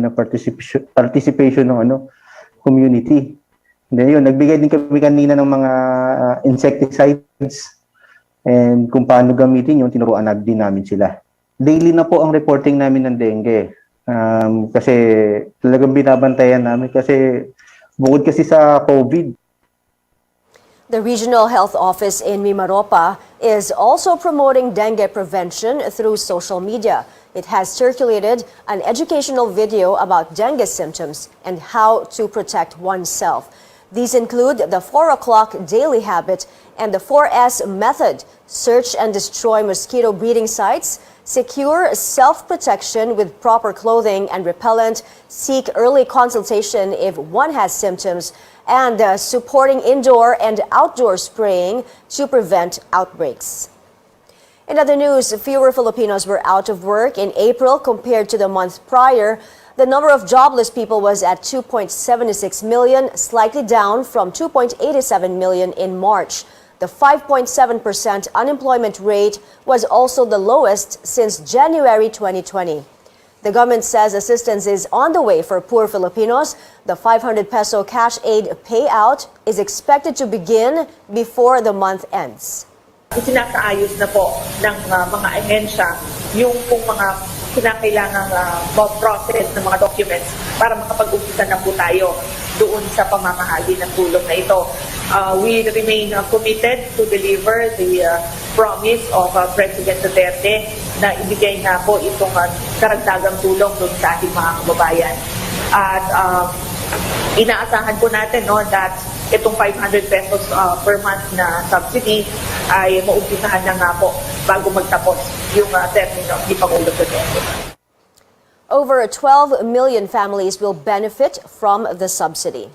na participation ng community. Then yun, nagbigay din kami kanina ng mga insecticides, and kung paano gamitin yun, tinuruan din namin sila. Daily na po ang reporting namin ng dengue. Kasi talagang binabantayan namin kasi bukod kasi sa COVID. The Regional Health Office in Mimaropa is also promoting dengue prevention through social media. It has circulated an educational video about dengue symptoms and how to protect oneself. These include the 4 o'clock daily habit and the 4S method: search and destroy mosquito breeding sites, secure self-protection with proper clothing and repellent, seek early consultation if one has symptoms, and supporting indoor and outdoor spraying to prevent outbreaks. In other news, fewer Filipinos were out of work in April compared to the month prior. The number of jobless people was at 2.76 million, slightly down from 2.87 million in March. The 5.7% unemployment rate was also the lowest since January 2020. The government says assistance is on the way for poor Filipinos. The 500 peso cash aid payout is expected to begin before the month ends. Isinakaayos na po ng mga ahensya yung kung mga kinakailangang process ng mga documents para makapag-umpisa na po tayo doon sa pamamahagi ng tulong na ito. We remain committed to deliver the promise of President Duterte na ibigay na po itong karagdagang tulong doon sa ating mga kababayan. At inaasahan po natin that itong 500 pesos per month na subsidy ay maumpisahan na nga po bago magtapos yung termino ni Pangulo Duterte. Over 12 million families will benefit from the subsidy.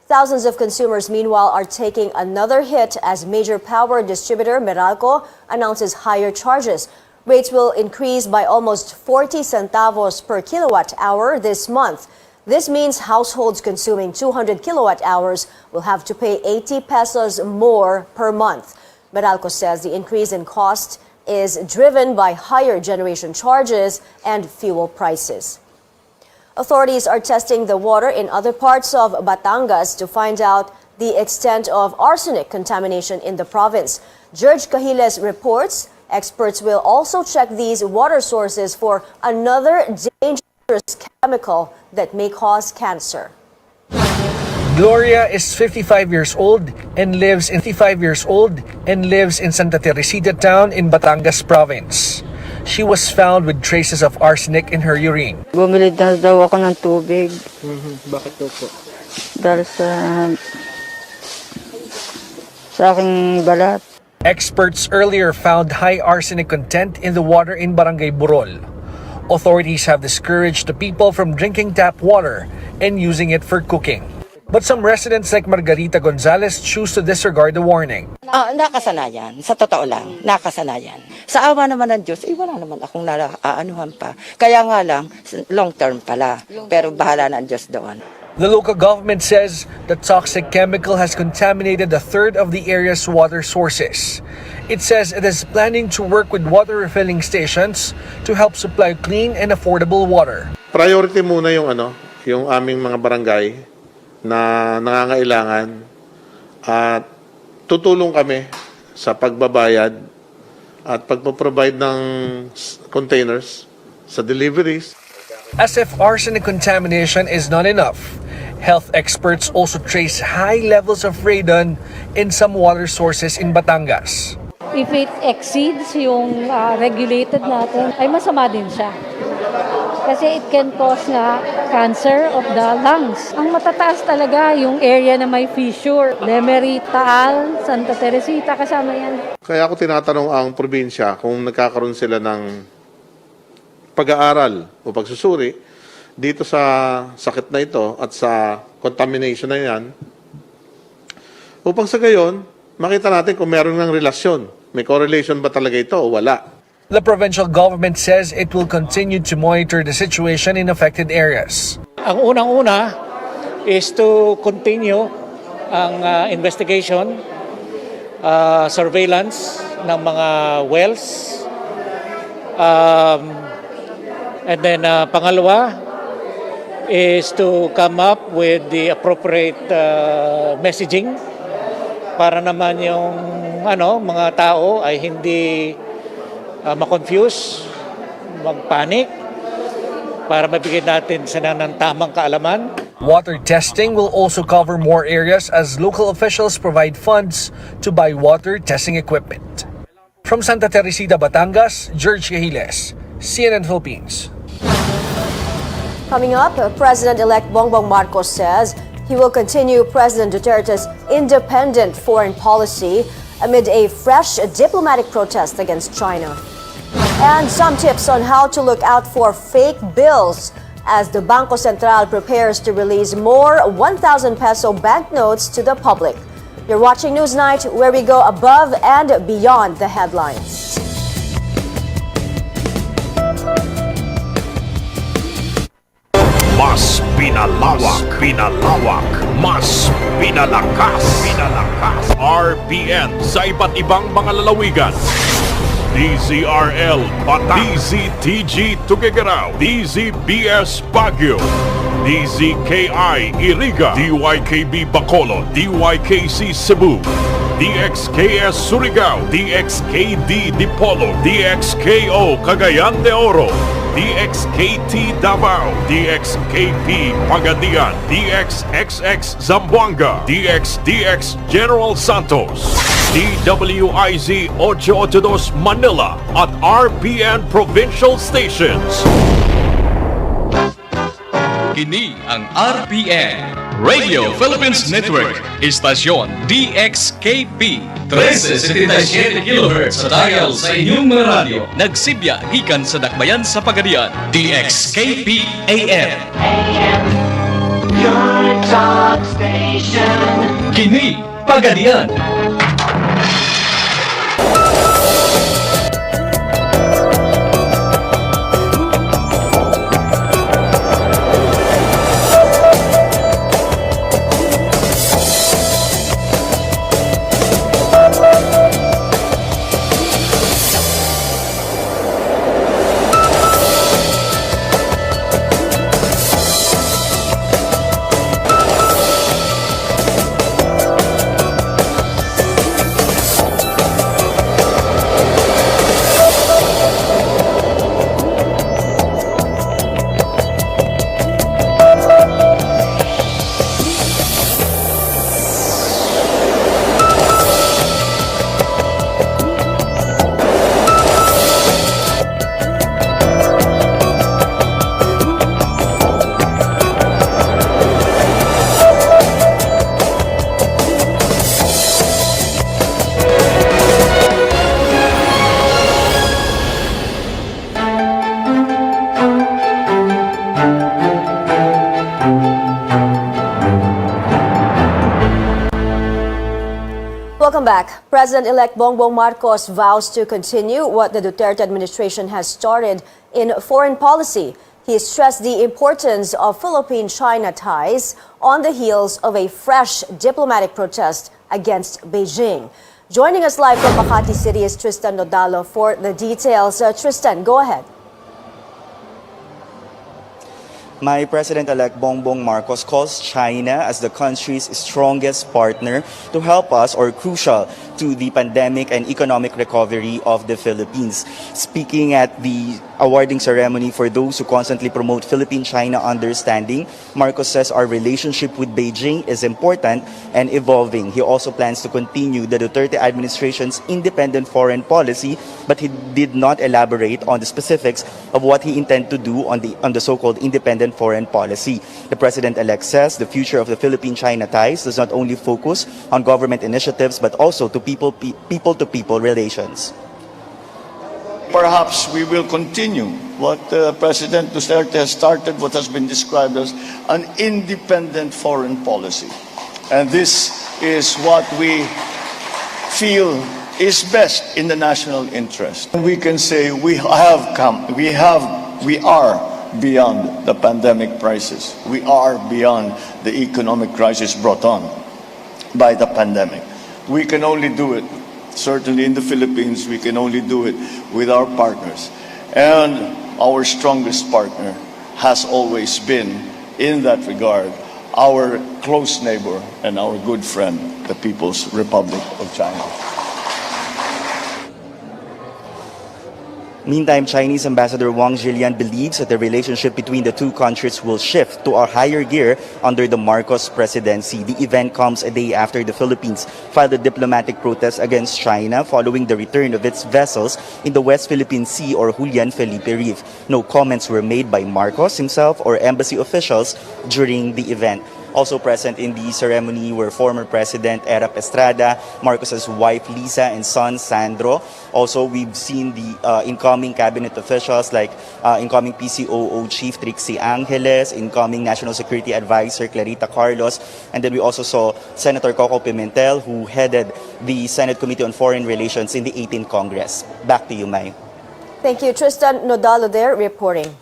Thousands of consumers, meanwhile, are taking another hit as major power distributor Meralco announces higher charges. Rates will increase by almost 40 centavos per kilowatt hour this month. This means households consuming 200 kilowatt hours will have to pay 80 pesos more per month. Meralco says the increase in cost is driven by higher generation charges and fuel prices. Authorities are testing the water in other parts of Batangas to find out the extent of arsenic contamination in the province. George Cahiles reports experts will also check these water sources for another dangerous chemical that may cause cancer. Gloria is 55 years old and lives in Santa Teresita town in Batangas province. She was found with traces of arsenic in her urine. Bumili daw ako ng tubig. Bakit daw po? Dahil sa aking balat. Experts earlier found high arsenic content in the water in Barangay Burol. Authorities have discouraged the people from drinking tap water and using it for cooking. But some residents like Margarita Gonzalez choose to disregard the warning. Nakasanayan. Sa totoo lang, nakasanayan. Sa awa naman ng Diyos, wala naman akong aanuhan pa. Kaya nga lang, long term pala. Pero bahala na ang Diyos doon. The local government says the toxic chemical has contaminated a third of the area's water sources. It says it is planning to work with water refilling stations to help supply clean and affordable water. Priority muna yung aming mga barangay na nangangailangan at tutulong kami sa pagbabayad at pagpo-provide ng containers sa deliveries. As if arsenic contamination is not enough, health experts also trace high levels of radon in some water sources in Batangas. If it exceeds yung regulated natin, ay masama din siya. Kasi it can cause cancer of the lungs. Ang matataas talaga yung area na may fissure. Lemery, Taal, Santa Teresita, kasama yan. Kaya ako tinatanong ang probinsya kung nagkakaroon sila ng pag-aaral o pagsusuri dito sa sakit na ito at sa contamination na yan, upang sa gayon, makita natin kung meron ng relasyon. May correlation ba talaga ito o wala? The provincial government says it will continue to monitor the situation in affected areas. Ang unang-una is to continue ang investigation, surveillance ng mga wells. And then pangalawa, is to come up with the appropriate messaging para naman yung mga tao ay hindi ma-confuse, mag-panic, para mabigyan natin sila ng tamang kaalaman. Water testing will also cover more areas as local officials provide funds to buy water testing equipment. From Santa Teresita, Batangas, George Cahiles, CNN Philippines. Coming up, President-elect Bongbong Marcos says he will continue President Duterte's independent foreign policy amid a fresh diplomatic protest against China. And some tips on how to look out for fake bills as the Bangko Sentral prepares to release more 1,000 peso banknotes to the public. You're watching Newsnight, where we go above and beyond the headlines. Mas pinalawak, mas pinalakas. RPN sa iba't ibang mga lalawigan. DZRL Batangas, DZTG Tuguegarao, DZBS Baguio, DZKI Iriga, DYKB Bacolod, DYKC Cebu, DXKS Surigao, DXKD Dipolo, DXKO Cagayan de Oro, DXKT Davao, DXKP Pagadian, DXXX Zamboanga, DXDX General Santos, DWIZ 882 Manila at RPN Provincial Stations. Kini ang RPN Radio Philippines Network, istasyon DXKP 1377 kHz sa dial sa inyong mga radyo. Nagsibya gikan sa dakbayan sa Pagadian, DXKP AM. Your talk station. Kini Pagadian. Welcome back. President-elect Bongbong Marcos vows to continue what the Duterte administration has started in foreign policy. He stressed the importance of Philippine-China ties on the heels of a fresh diplomatic protest against Beijing. Joining us live from Makati City is Tristan Nodalo for the details. Tristan, go ahead. My President-elect Bongbong Marcos calls China as the country's strongest partner to help us, or crucial to the pandemic and economic recovery of the Philippines. Speaking at the awarding ceremony for those who constantly promote Philippine-China understanding, Marcos says our relationship with Beijing is important and evolving. He also plans to continue the Duterte administration's independent foreign policy, but he did not elaborate on the specifics of what he intends to do on the so-called independent foreign policy. The President-elect says the future of the Philippine-China ties does not only focus on government initiatives but also to people-to-people relations. Perhaps we will continue what President Duterte has started, what has been described as an independent foreign policy. And this is what we feel is best in the national interest. And we can say we are beyond the pandemic crisis. We are beyond the economic crisis brought on by the pandemic. We can only do it, certainly in the Philippines, we can only do it with our partners. And our strongest partner has always been in that regard, our close neighbor and our good friend, the People's Republic of China. Meantime, Chinese Ambassador Wang Zhilian believes that the relationship between the two countries will shift to a higher gear under the Marcos presidency. The event comes a day after the Philippines filed a diplomatic protest against China following the return of its vessels in the West Philippine Sea or Julian Felipe Reef. No comments were made by Marcos himself or embassy officials during the event. Also present in the ceremony were former President Erap Estrada, Marcos's wife Lisa, and son Sandro. Also, we've seen the incoming cabinet officials like incoming PCOO Chief Trixie Angeles, incoming National Security Advisor Clarita Carlos, and then we also saw Senator Coco Pimentel, who headed the Senate Committee on Foreign Relations in the 18th Congress. Back to you, Mai. Thank you. Tristan Nodalo there reporting.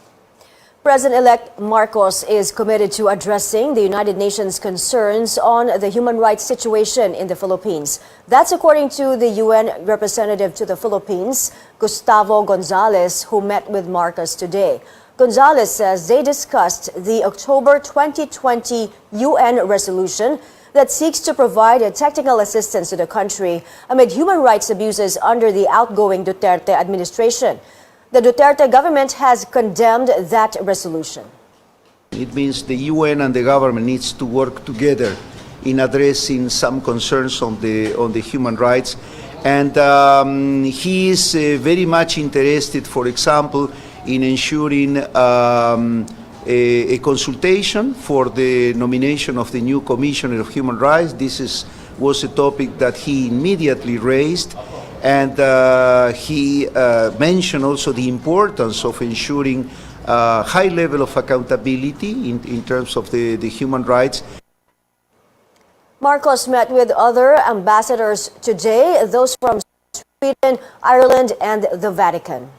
President-elect Marcos is committed to addressing the United Nations concerns on the human rights situation in the Philippines. That's according to the UN representative to the Philippines, Gustavo Gonzalez, who met with Marcos today. Gonzalez says they discussed the October 2020 UN resolution that seeks to provide technical assistance to the country amid human rights abuses under the outgoing Duterte administration. The Duterte government has condemned that resolution. It means the UN and the government needs to work together in addressing some concerns on the human rights. And he is very much interested, for example, in ensuring a consultation for the nomination of the new Commissioner of Human Rights. This was a topic that he immediately raised. And he mentioned also the importance of ensuring a high level of accountability in terms of the human rights. Marcos met with other ambassadors today, those from Sweden, Ireland, and the Vatican.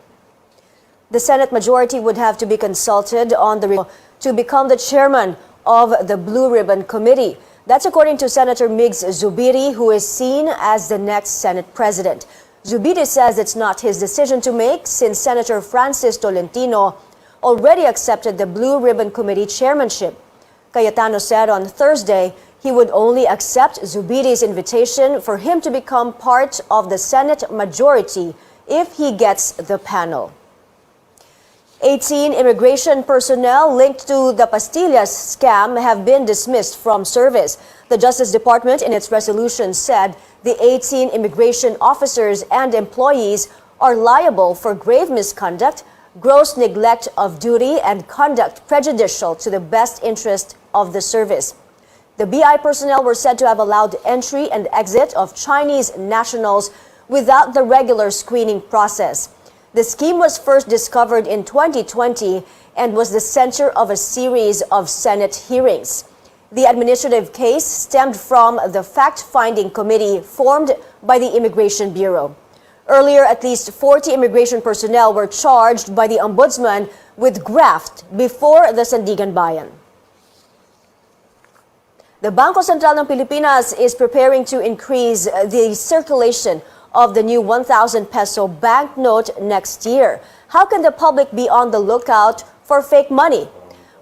The Senate majority would have to be consulted on to become the chairman of the Blue Ribbon Committee. That's according to Senator Migs Zubiri, who is seen as the next Senate president. Zubiri says it's not his decision to make since Senator Francis Tolentino already accepted the Blue Ribbon Committee chairmanship. Cayetano said on Thursday he would only accept Zubiri's invitation for him to become part of the Senate majority if he gets the panel. 18 immigration personnel linked to the Pastillas scam have been dismissed from service. The Justice Department in its resolution said the 18 immigration officers and employees are liable for grave misconduct, gross neglect of duty, and conduct prejudicial to the best interest of the service. The BI personnel were said to have allowed entry and exit of Chinese nationals without the regular screening process. The scheme was first discovered in 2020 and was the center of a series of Senate hearings. The administrative case stemmed from the fact-finding committee formed by the Immigration Bureau. Earlier, at least 40 immigration personnel were charged by the Ombudsman with graft before the Sandigan Bayan. The Bangko Sentral ng Pilipinas is preparing to increase the circulation of the new 1,000 peso banknote next year. How can the public be on the lookout for fake money?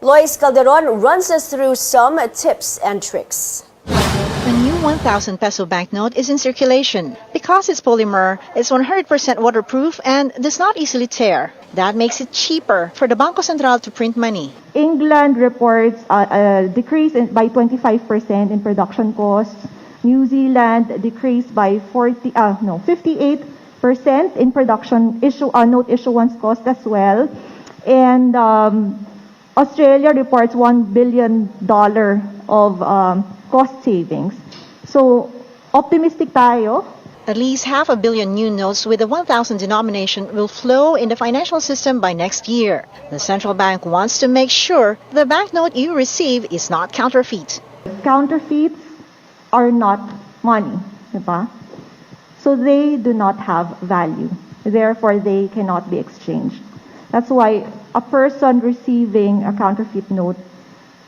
Lois Calderon runs us through some tips and tricks. The new 1,000 peso banknote is in circulation. Because its polymer is 100% waterproof and does not easily tear. That makes it cheaper for the Bangko Sentral to print money. England reports a decrease by 25% in production costs. New Zealand decreased by 58% in production note issuance cost as well. And Australia reports $1 billion of cost savings. So optimistic tayo. At least 500 million new notes with the 1,000 denomination will flow in the financial system by next year. The central bank wants to make sure the banknote you receive is not counterfeit. Counterfeits are not money, diba? So they do not have value. Therefore, they cannot be exchanged. That's why a person receiving a counterfeit note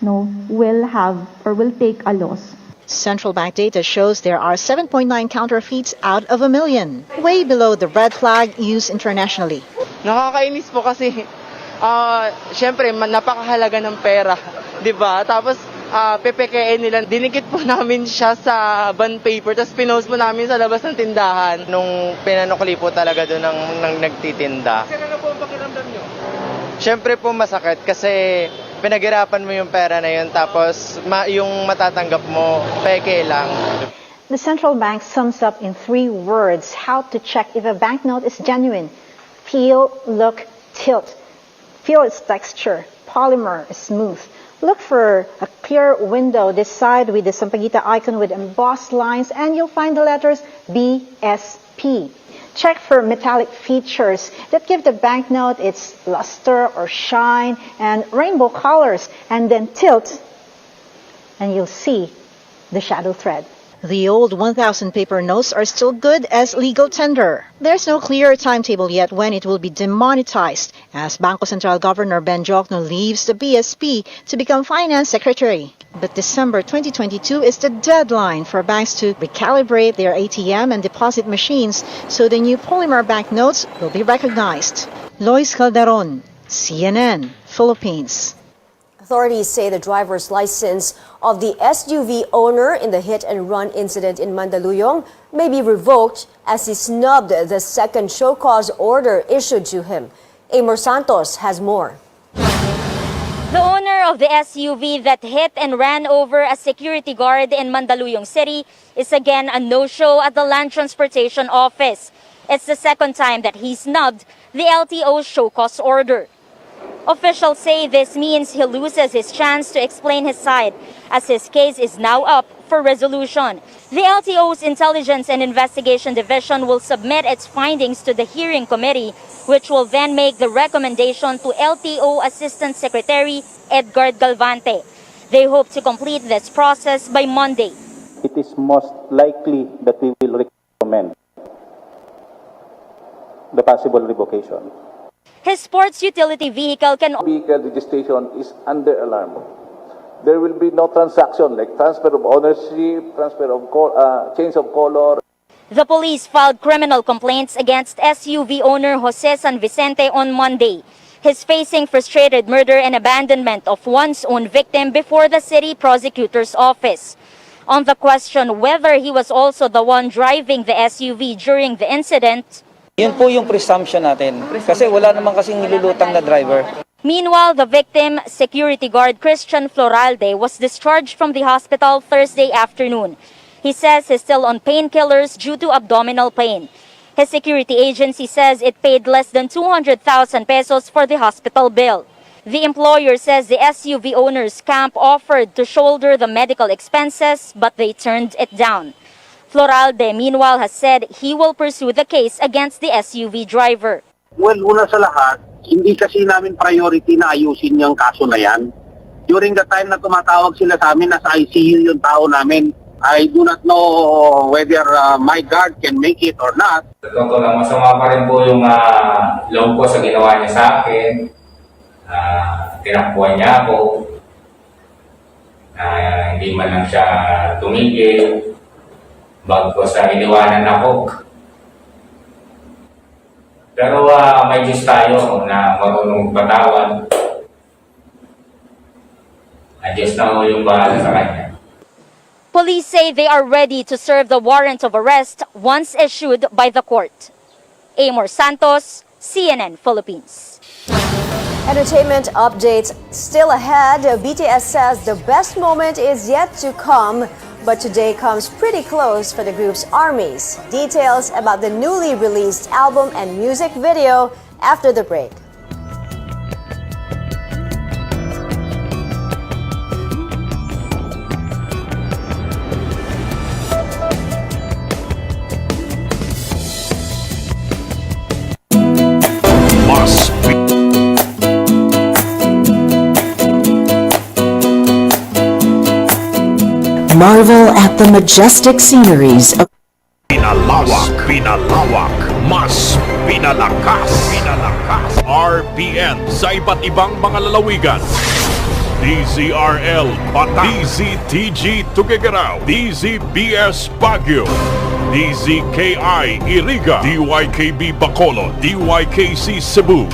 will take a loss. Central bank data shows there are 7.9 counterfeits out of 1 million, way below the red flag used internationally. Nakakainis po kasi, syempre, napakahalaga ng pera. 'di ba? Tapos pepekein nila. Dinikit po namin siya sa bond paper, tapos pinost po namin sa labas ng tindahan. Nung pinanukli po talaga doon ng nagtitinda. Kasi ano po ang pakiramdam nyo? Siyempre po masakit kasi pinaghirapan mo yung pera na yun, tapos yung matatanggap mo, peke lang. The central bank sums up in 3 words how to check if a banknote is genuine. Feel, look, tilt. Feel its texture. Polymer is smooth. Look for a clear window this side with the Sampaguita icon with embossed lines, and you'll find the letters BSP. Check for metallic features that give the banknote its luster or shine and rainbow colors, and then tilt, and you'll see the shadow thread. The old 1,000 paper notes are still good as legal tender. There's no clear timetable yet when it will be demonetized, as Bangko Sentral Governor Ben Jokno leaves the BSP to become Finance Secretary. But December 2022 is the deadline for banks to recalibrate their ATM and deposit machines so the new polymer banknotes will be recognized. Lois Calderon, CNN, Philippines. Authorities say the driver's license of the SUV owner in the hit-and-run incident in Mandaluyong may be revoked as he snubbed the second show cause order issued to him. Amor Santos has more. The owner of the SUV that hit and ran over a security guard in Mandaluyong City is again a no-show at the Land Transportation Office. It's the second time that he snubbed the LTO's show cause order. Officials say this means he loses his chance to explain his side, as his case is now up for resolution. The LTO's Intelligence and Investigation Division will submit its findings to the hearing committee, which will then make the recommendation to LTO Assistant Secretary Edgar Galvante. They hope to complete this process by Monday. It is most likely that we will recommend the possible revocation. His sports utility vehicle can... Vehicle registration is under alarm. There will be no transaction like transfer of ownership, transfer of change of color. The police filed criminal complaints against SUV owner Jose San Vicente on Monday. He's facing frustrated murder and abandonment of one's own victim before the city prosecutor's office. On the question whether he was also the one driving the SUV during the incident, yun po yung presumption natin. Kasi wala naman kasing nilulutang na driver. Meanwhile, the victim, security guard Christian Floralde, was discharged from the hospital Thursday afternoon. He says he's still on painkillers due to abdominal pain. His security agency says it paid less than 200,000 pesos for the hospital bill. The employer says the SUV owner's camp offered to shoulder the medical expenses, but they turned it down. Floralde, meanwhile, has said he will pursue the case against the SUV driver. Well, una sa lahat, hindi kasi namin priority na ayusin yung kaso na yan. During the time na tumatawag sila sa amin, nasa ICU yung tao namin. I do not know whether my guard can make it or not. Totoo lang, masama pa rin po yung loob ko sa ginawa niya sa akin. Tinakbuhan niya ako. Hindi man lang siya tumigil. Bago sa iniwanan ako. Pero may Diyos tayo na marunong patawad. Diyos na ho yung bahala sa kanya. Police say they are ready to serve the warrant of arrest once issued by the court. Amor Santos, CNN Philippines. Entertainment updates still ahead. BTS says the best moment is yet to come, but today comes pretty close for the group's ARMYs. Details about the newly released album and music video after the break. Marvel at the majestic sceneries of Pinalawak, mas pinalakas. RPN sa iba't ibang mga lalawigan. DZRL Bataan, DZTG Tuguegarao, DZBS Baguio, DZKI Iriga, DYKB Bacolod, DYKC Cebu,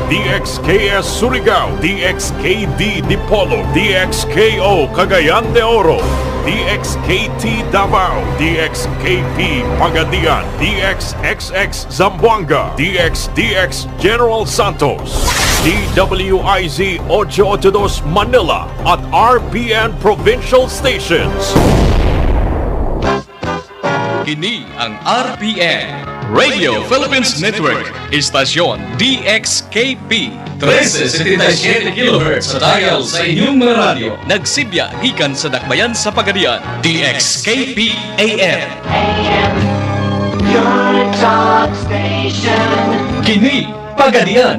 DXKS Surigao, DXKD Dipolo, DXKO Cagayan de Oro, DXKT Davao, DXKP Pagadian, DXXX Zamboanga, DXDX General Santos, DWIZ 882 Manila at RPN Provincial Stations. Kini ang RPN, Radio Philippines Network, istasyon DXKP, 1377 kHz sa dial sa inyong mga radyo. Nagsibya gikan sa dakbayan sa Pagadian, DXKP AM. Your talk station. Kini Pagadian.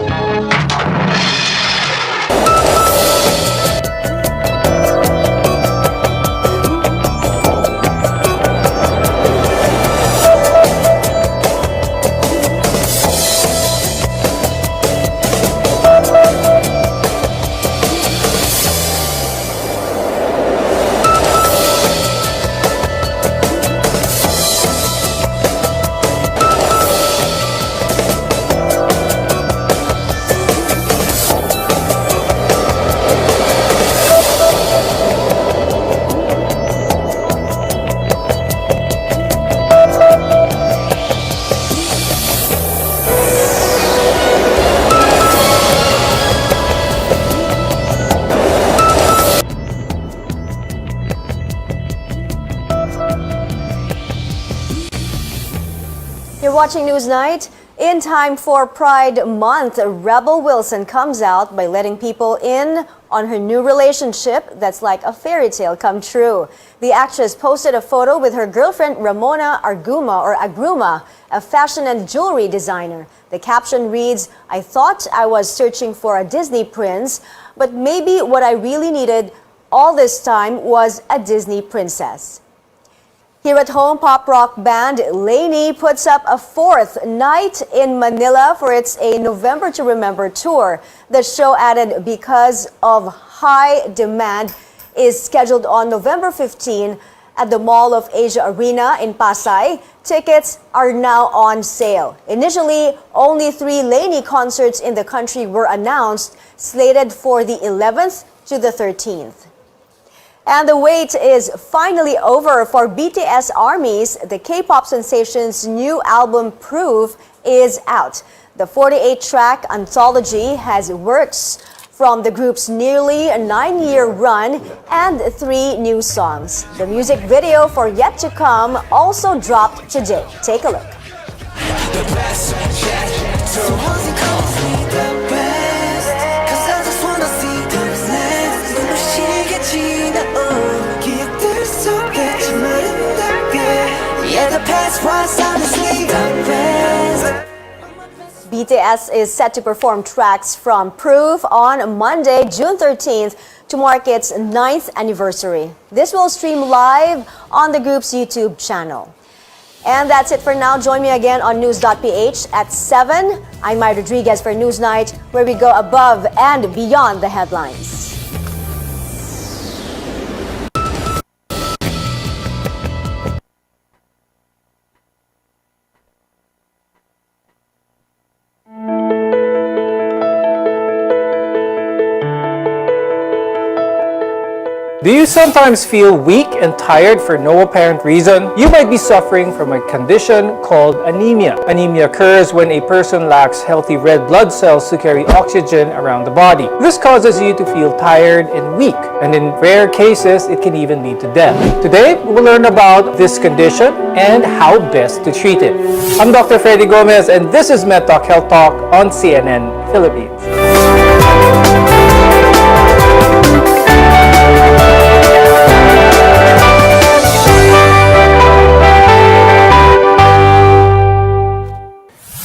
You're watching Newsnight. In time for Pride Month, Rebel Wilson comes out by letting people in on her new relationship that's like a fairy tale come true. The actress posted a photo with her girlfriend Ramona Agruma, a fashion and jewelry designer. The caption reads, "I thought I was searching for a Disney prince, but maybe what I really needed all this time was a Disney princess." Here at home, pop rock band Lainey puts up a fourth night in Manila for its A November to Remember tour. The show, added because of high demand, is scheduled on November 15 at the Mall of Asia Arena in Pasay. Tickets are now on sale. Initially, only 3 Lainey concerts in the country were announced, slated for the 11th to the 13th. And the wait is finally over for BTS ARMY's. The K-pop sensation's new album Proof is out. The 48-track anthology has works from the group's nearly 9-year run and 3 new songs. The music video for Yet to Come also dropped today. Take a look. BTS is set to perform tracks from Proof on Monday, June 13th to mark its 9th anniversary. This will stream live on the group's YouTube channel. And that's it for now. Join me again on News.ph at 7. I'm Maya Rodriguez for Newsnight, where we go above and beyond the headlines. Do you sometimes feel weak and tired for no apparent reason? You might be suffering from a condition called anemia. Anemia occurs when a person lacks healthy red blood cells to carry oxygen around the body. This causes you to feel tired and weak, and in rare cases, it can even lead to death. Today, we'll learn about this condition and how best to treat it. I'm Dr. Freddy Gomez, and this is MedTalk Health Talk on CNN Philippines.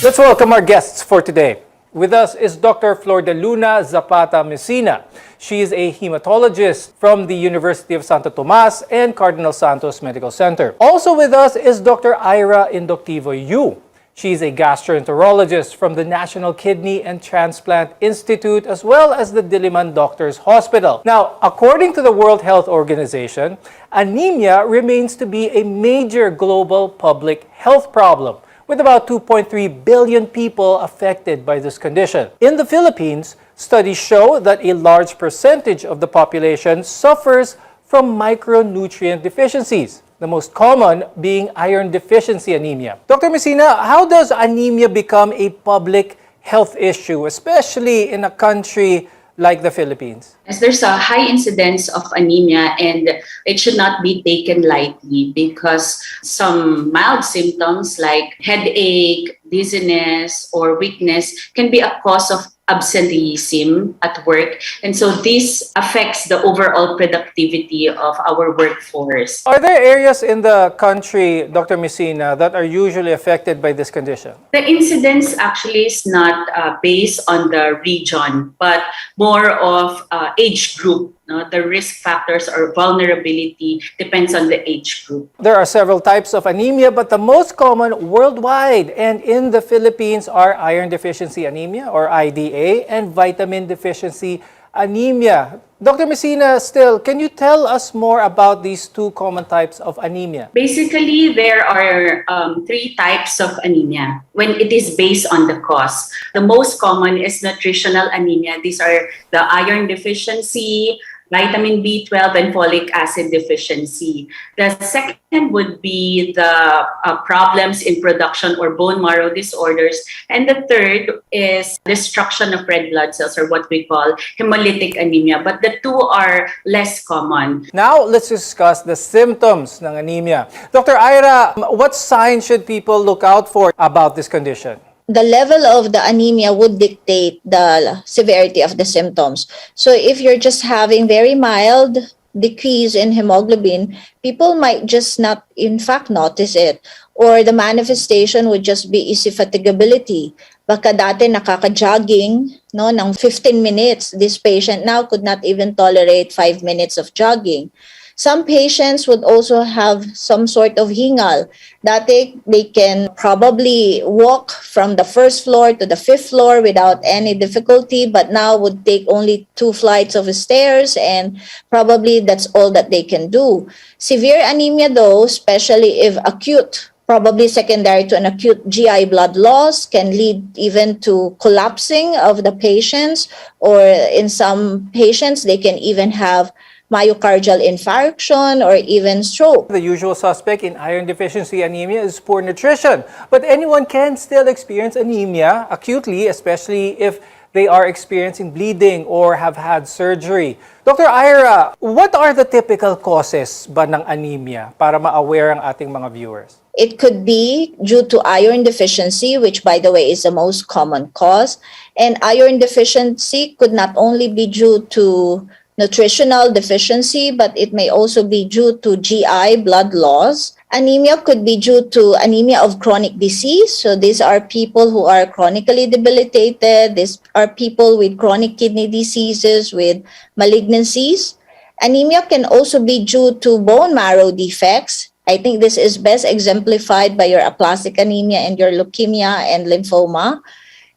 Let's welcome our guests for today. With us is Dr. Flor de Luna Zapata Messina. She is a hematologist from the University of Santo Tomas and Cardinal Santos Medical Center. Also with us is Dr. Ira Inductivo Yu. She is a gastroenterologist from the National Kidney and Transplant Institute, as well as the Diliman Doctors Hospital. Now, according to the World Health Organization, anemia remains to be a major global public health problem, with about 2.3 billion people affected by this condition. In the Philippines, studies show that a large percentage of the population suffers from micronutrient deficiencies, the most common being iron deficiency anemia. Dr. Messina, how does anemia become a public health issue, especially in a country like the Philippines? As there's a high incidence of anemia, and it should not be taken lightly because some mild symptoms like headache, dizziness, or weakness can be a cause of absenteeism at work. And so this affects the overall productivity of our workforce. Are there areas in the country, Dr. Messina, that are usually affected by this condition? The incidence actually is not based on the region, but more of age group. No? The risk factors or vulnerability depends on the age group. There are several types of anemia, but the most common worldwide and in the Philippines are iron deficiency anemia or IDA and vitamin deficiency anemia. Dr. Messina, still, can you tell us more about these two common types of anemia? Basically, there are three types of anemia when it is based on the cause. The most common is nutritional anemia. These are the iron deficiency, vitamin B12, and folic acid deficiency. The second would be the problems in production or bone marrow disorders. And the third is destruction of red blood cells, or what we call hemolytic anemia. But the two are less common. Now, let's discuss the symptoms ng anemia. Dr. Ira, what signs should people look out for about this condition? The level of the anemia would dictate the severity of the symptoms. So if you're just having very mild decrease in hemoglobin, people might just not, in fact, notice it. Or the manifestation would just be easy fatigability. Baka dati nakaka-jogging ng 15 minutes. This patient now could not even tolerate 5 minutes of jogging. Some patients would also have some sort of hingal. Dati, they can probably walk from the first floor to the fifth floor without any difficulty, but now would take only 2 flights of stairs, and probably that's all that they can do. Severe anemia, though, especially if acute, probably secondary to an acute GI blood loss, can lead even to collapsing of the patients, or in some patients, they can even have myocardial infarction or even stroke. The usual suspect in iron deficiency anemia is poor nutrition, but anyone can still experience anemia acutely, especially if they are experiencing bleeding or have had surgery. Dr. Ira, what are the typical causes ba ng anemia para ma-aware ang ating mga viewers? It could be due to iron deficiency, which, by the way, is the most common cause. And iron deficiency could not only be due to nutritional deficiency, but it may also be due to GI blood loss. Anemia could be due to anemia of chronic disease. So these are people who are chronically debilitated. These are people with chronic kidney diseases, with malignancies. Anemia can also be due to bone marrow defects. I think this is best exemplified by your aplastic anemia and your leukemia and lymphoma.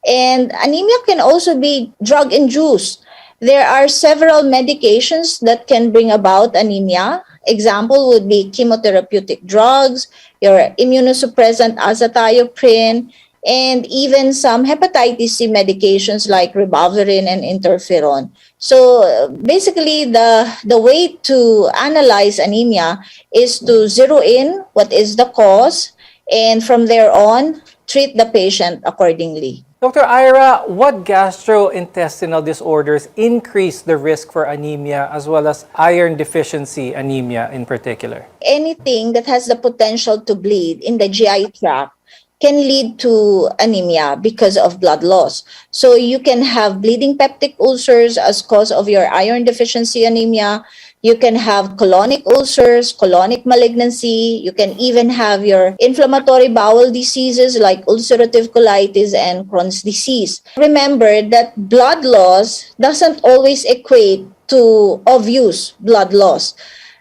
And anemia can also be drug-induced. There are several medications that can bring about anemia. Example would be chemotherapeutic drugs, your immunosuppressant azathioprine, and even some hepatitis C medications like ribavirin and interferon. So basically, the way to analyze anemia is to zero in what is the cause, and from there on, treat the patient accordingly. Dr. Ira, what gastrointestinal disorders increase the risk for anemia as well as iron deficiency anemia in particular? Anything that has the potential to bleed in the GI tract can lead to anemia because of blood loss. So you can have bleeding peptic ulcers as cause of your iron deficiency anemia. You can have colonic ulcers, colonic malignancy. You can even have your inflammatory bowel diseases like ulcerative colitis and Crohn's disease. Remember that blood loss doesn't always equate to obvious blood loss.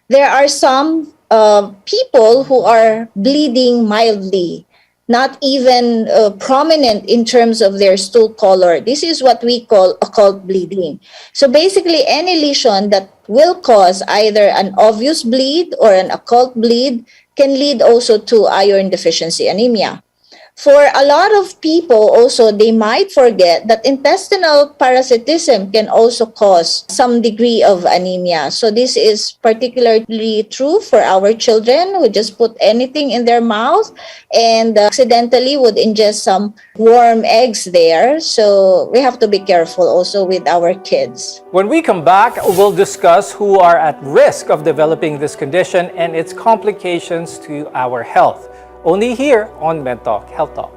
There are some people who are bleeding mildly, not even prominent in terms of their stool color. This is what we call occult bleeding. So basically, any lesion that will cause either an obvious bleed or an occult bleed can lead also to iron deficiency anemia. For a lot of people also, they might forget that intestinal parasitism can also cause some degree of anemia. So this is particularly true for our children who just put anything in their mouth and accidentally would ingest some warm eggs there. So we have to be careful also with our kids. When we come back, we'll discuss who are at risk of developing this condition and its complications to our health. Only here on MedTalk Health Talk.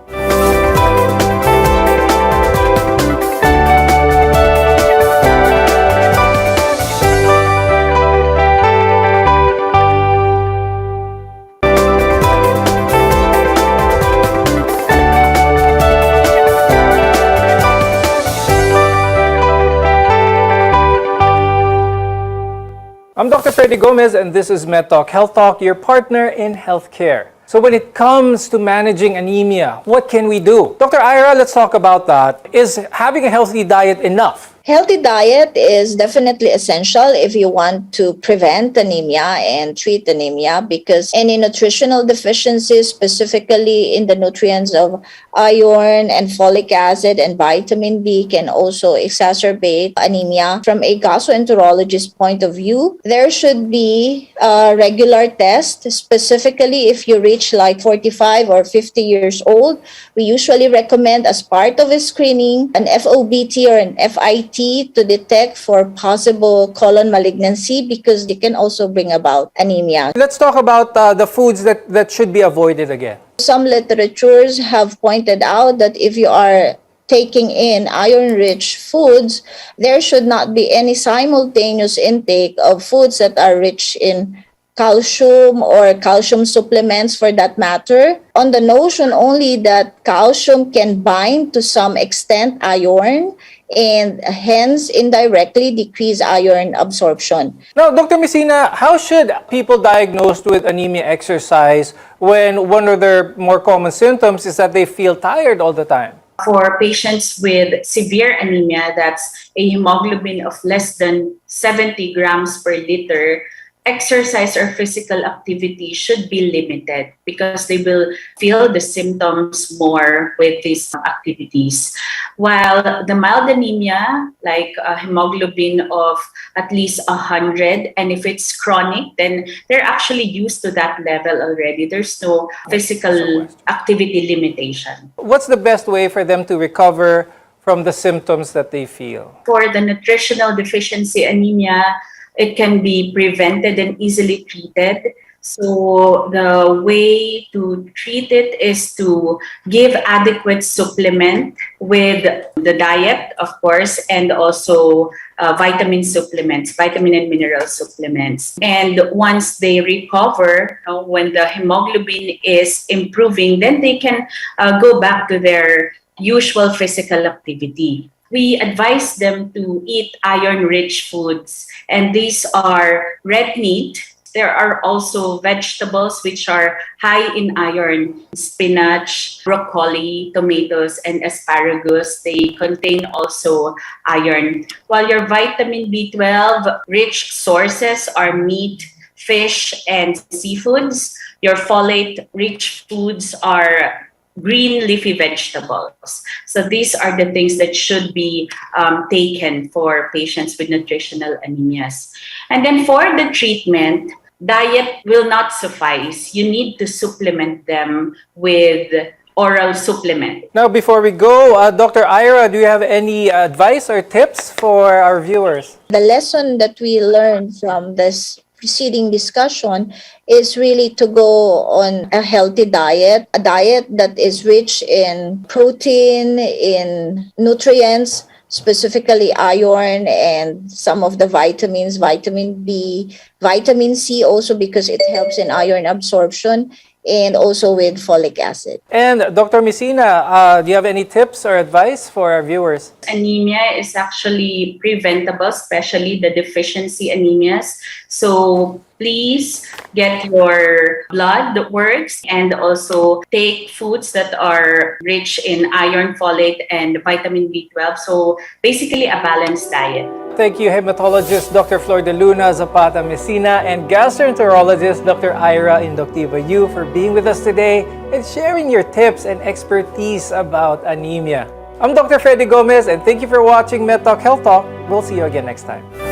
I'm Dr. Freddy Gomez, and this is MedTalk Health Talk, your partner in healthcare. So when it comes to managing anemia, what can we do? Dr. Ira, let's talk about that. Is having a healthy diet enough? Healthy diet is definitely essential if you want to prevent anemia and treat anemia, because any nutritional deficiencies, specifically in the nutrients of iron and folic acid and vitamin B, can also exacerbate anemia. From a gastroenterologist point of view, there should be a regular test, specifically if you reach like 45 or 50 years old. We usually recommend, as part of a screening, an FOBT or an FIT to detect for possible colon malignancy, because it can also bring about anemia. Let's talk about the foods that should be avoided again. Some literatures have pointed out that if you are taking in iron-rich foods, there should not be any simultaneous intake of foods that are rich in calcium or calcium supplements for that matter, on the notion only that calcium can bind to some extent iron and hence indirectly decrease iron absorption. Now, Dr. Messina, how should people diagnosed with anemia exercise when one of their more common symptoms is that they feel tired all the time? For patients with severe anemia, that's a hemoglobin of less than 70 grams per liter, exercise or physical activity should be limited because they will feel the symptoms more with these activities. While the mild anemia, like a hemoglobin of at least 100, and if it's chronic, then they're actually used to that level already. There's no physical activity limitation. What's the best way for them to recover from the symptoms that they feel? For the nutritional deficiency anemia, it can be prevented and easily treated. So the way to treat it is to give adequate supplement with the diet, of course, and also vitamin supplements, vitamin and mineral supplements. And once they recover, when the hemoglobin is improving, then they can go back to their usual physical activity. We advise them to eat iron-rich foods, and these are red meat. There are also vegetables which are high in iron: spinach, broccoli, tomatoes, and asparagus. They contain also iron. While your vitamin B12 rich sources are meat, fish, and seafoods, your folate-rich foods are green leafy vegetables. So these are the things that should be taken for patients with nutritional anemias. And then for the treatment, diet will not suffice. You need to supplement them with oral supplement. Now, before we go, Dr. Ira, do you have any advice or tips for our viewers? The lesson that we learned from this preceding discussion is really to go on a healthy diet, a diet that is rich in protein, in nutrients, specifically iron and some of the vitamins, vitamin B, vitamin C also because it helps in iron absorption, and also with folic acid. And Dr. Messina, do you have any tips or advice for our viewers? Anemia is actually preventable, especially the deficiency anemias. So please get your blood works and also take foods that are rich in iron, folate, and vitamin B12. So basically a balanced diet. Thank you, hematologist Dr. Flor de Luna Zapata Messina and gastroenterologist Dr. Ira Inductiva Yu for being with us today and sharing your tips and expertise about anemia. I'm Dr. Freddy Gomez and thank you for watching MedTalk Health Talk. We'll see you again next time.